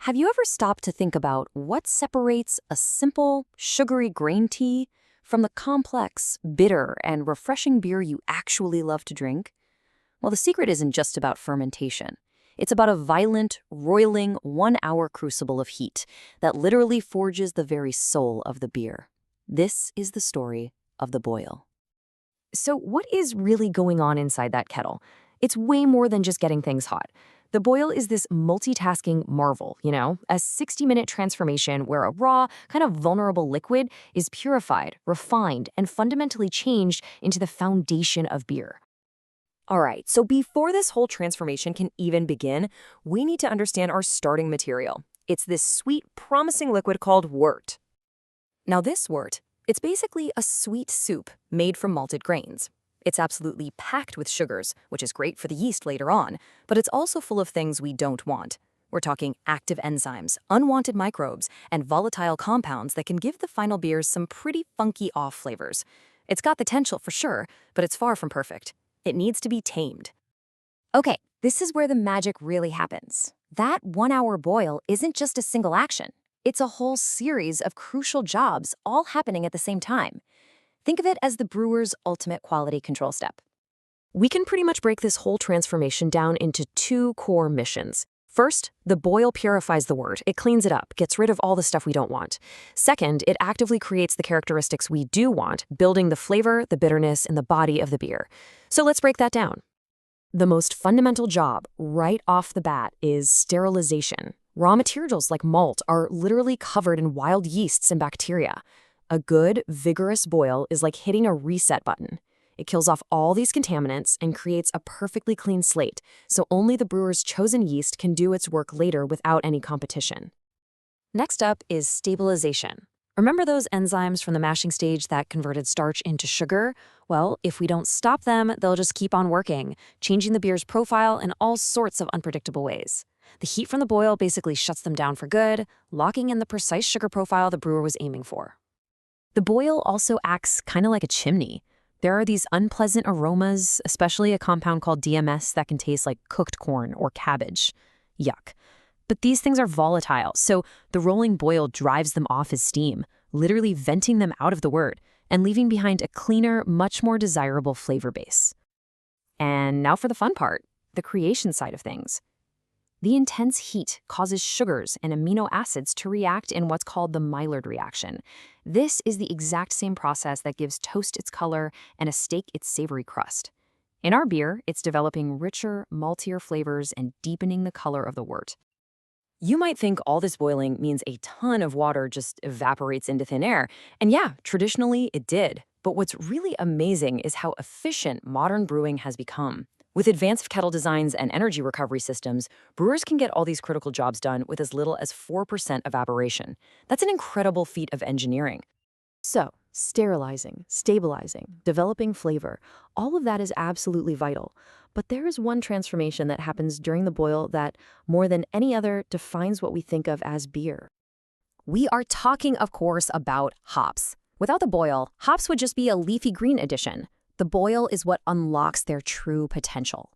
Have you ever stopped to think about what separates a simple, sugary grain tea from the complex, bitter, and refreshing beer you actually love to drink? Well, the secret isn't just about fermentation. It's about a violent, roiling, one-hour crucible of heat that literally forges the very soul of the beer. This is the story of the boil. So what is really going on inside that kettle? It's way more than just getting things hot. The boil is this multitasking marvel, a 60-minute transformation where a raw, kind of vulnerable liquid is purified, refined, and fundamentally changed into the foundation of beer. All right, so before this whole transformation can even begin, we need to understand our starting material. It's this sweet, promising liquid called wort. Now this wort, it's basically a sweet soup made from malted grains. It's absolutely packed with sugars, which is great for the yeast later on, but it's also full of things we don't want. We're talking active enzymes, unwanted microbes, and volatile compounds that can give the final beers some pretty funky off flavors. It's got the potential for sure, but it's far from perfect. It needs to be tamed. Okay, this is where the magic really happens. That 1-hour boil isn't just a single action. It's a whole series of crucial jobs all happening at the same time. Think of it as the brewer's ultimate quality control step. We can pretty much break this whole transformation down into 2 core missions. First, the boil purifies the wort. It cleans it up, gets rid of all the stuff we don't want. Second, it actively creates the characteristics we do want, building the flavor, the bitterness, and the body of the beer. So let's break that down. The most fundamental job, right off the bat, is sterilization. Raw materials like malt are literally covered in wild yeasts and bacteria. A good, vigorous boil is like hitting a reset button. It kills off all these contaminants and creates a perfectly clean slate, so only the brewer's chosen yeast can do its work later without any competition. Next up is stabilization. Remember those enzymes from the mashing stage that converted starch into sugar? Well, if we don't stop them, they'll just keep on working, changing the beer's profile in all sorts of unpredictable ways. The heat from the boil basically shuts them down for good, locking in the precise sugar profile the brewer was aiming for. The boil also acts kind of like a chimney. There are these unpleasant aromas, especially a compound called DMS that can taste like cooked corn or cabbage. Yuck. But these things are volatile, so the rolling boil drives them off as steam, literally venting them out of the wort and leaving behind a cleaner, much more desirable flavor base. And now for the fun part, the creation side of things. The intense heat causes sugars and amino acids to react in what's called the Maillard reaction. This is the exact same process that gives toast its color and a steak its savory crust. In our beer, it's developing richer, maltier flavors and deepening the color of the wort. You might think all this boiling means a ton of water just evaporates into thin air, and yeah, traditionally it did. But what's really amazing is how efficient modern brewing has become. With advanced kettle designs and energy recovery systems, brewers can get all these critical jobs done with as little as 4% evaporation. That's an incredible feat of engineering. So, sterilizing, stabilizing, developing flavor, all of that is absolutely vital. But there is one transformation that happens during the boil that, more than any other, defines what we think of as beer. We are talking, of course, about hops. Without the boil, hops would just be a leafy green addition. The boil is what unlocks their true potential.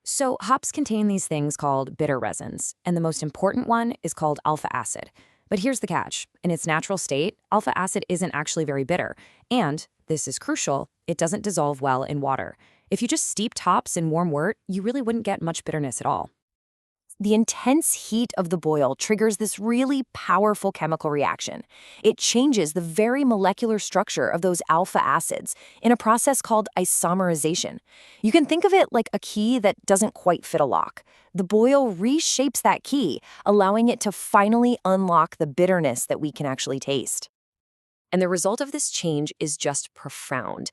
So hops contain these things called bitter resins, and the most important one is called alpha acid. But here's the catch. In its natural state, alpha acid isn't actually very bitter, and, this is crucial, it doesn't dissolve well in water. If you just steeped hops in warm wort, you really wouldn't get much bitterness at all. The intense heat of the boil triggers this really powerful chemical reaction. It changes the very molecular structure of those alpha acids in a process called isomerization. You can think of it like a key that doesn't quite fit a lock. The boil reshapes that key, allowing it to finally unlock the bitterness that we can actually taste. And the result of this change is just profound.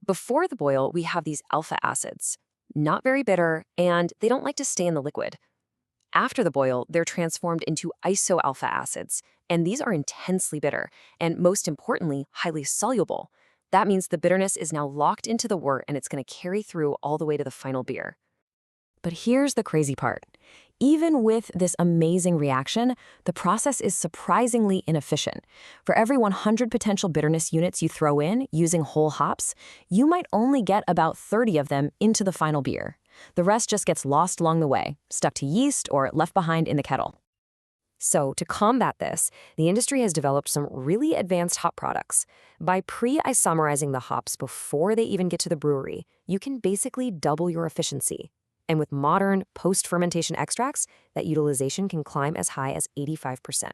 Before the boil, we have these alpha acids, not very bitter, and they don't like to stay in the liquid. After the boil, they're transformed into isoalpha acids, and these are intensely bitter, and most importantly, highly soluble. That means the bitterness is now locked into the wort and it's going to carry through all the way to the final beer. But here's the crazy part. Even with this amazing reaction, the process is surprisingly inefficient. For every 100 potential bitterness units you throw in using whole hops, you might only get about 30 of them into the final beer. The rest just gets lost along the way, stuck to yeast or left behind in the kettle. So, to combat this, the industry has developed some really advanced hop products. By pre-isomerizing the hops before they even get to the brewery, you can basically double your efficiency. And with modern post-fermentation extracts, that utilization can climb as high as 85%.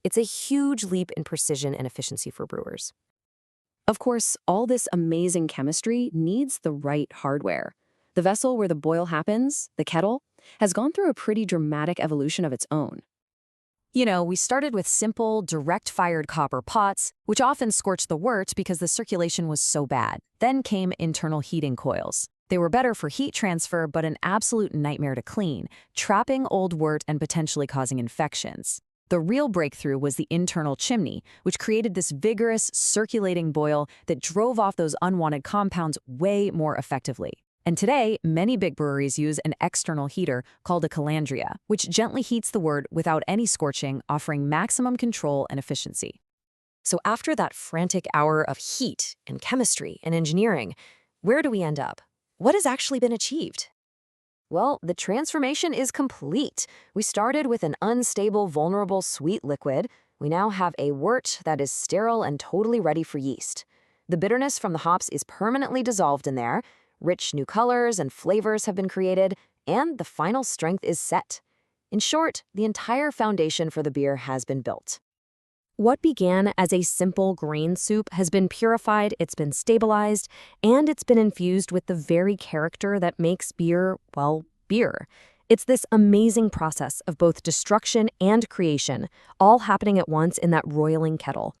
It's a huge leap in precision and efficiency for brewers. Of course, all this amazing chemistry needs the right hardware. The vessel where the boil happens, the kettle, has gone through a pretty dramatic evolution of its own. We started with simple, direct-fired copper pots, which often scorched the wort because the circulation was so bad. Then came internal heating coils. They were better for heat transfer, but an absolute nightmare to clean, trapping old wort and potentially causing infections. The real breakthrough was the internal chimney, which created this vigorous, circulating boil that drove off those unwanted compounds way more effectively. And today, many big breweries use an external heater called a calandria, which gently heats the wort without any scorching, offering maximum control and efficiency. So after that frantic hour of heat and chemistry and engineering, where do we end up? What has actually been achieved? Well, the transformation is complete. We started with an unstable, vulnerable, sweet liquid. We now have a wort that is sterile and totally ready for yeast. The bitterness from the hops is permanently dissolved in there. Rich new colors and flavors have been created, and the final strength is set. In short, the entire foundation for the beer has been built. What began as a simple grain soup has been purified, it's been stabilized, and it's been infused with the very character that makes beer, well, beer. It's this amazing process of both destruction and creation, all happening at once in that roiling kettle.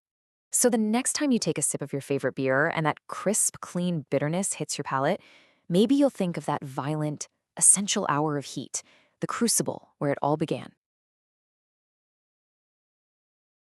So the next time you take a sip of your favorite beer and that crisp, clean bitterness hits your palate, maybe you'll think of that violent, essential hour of heat, the crucible where it all began.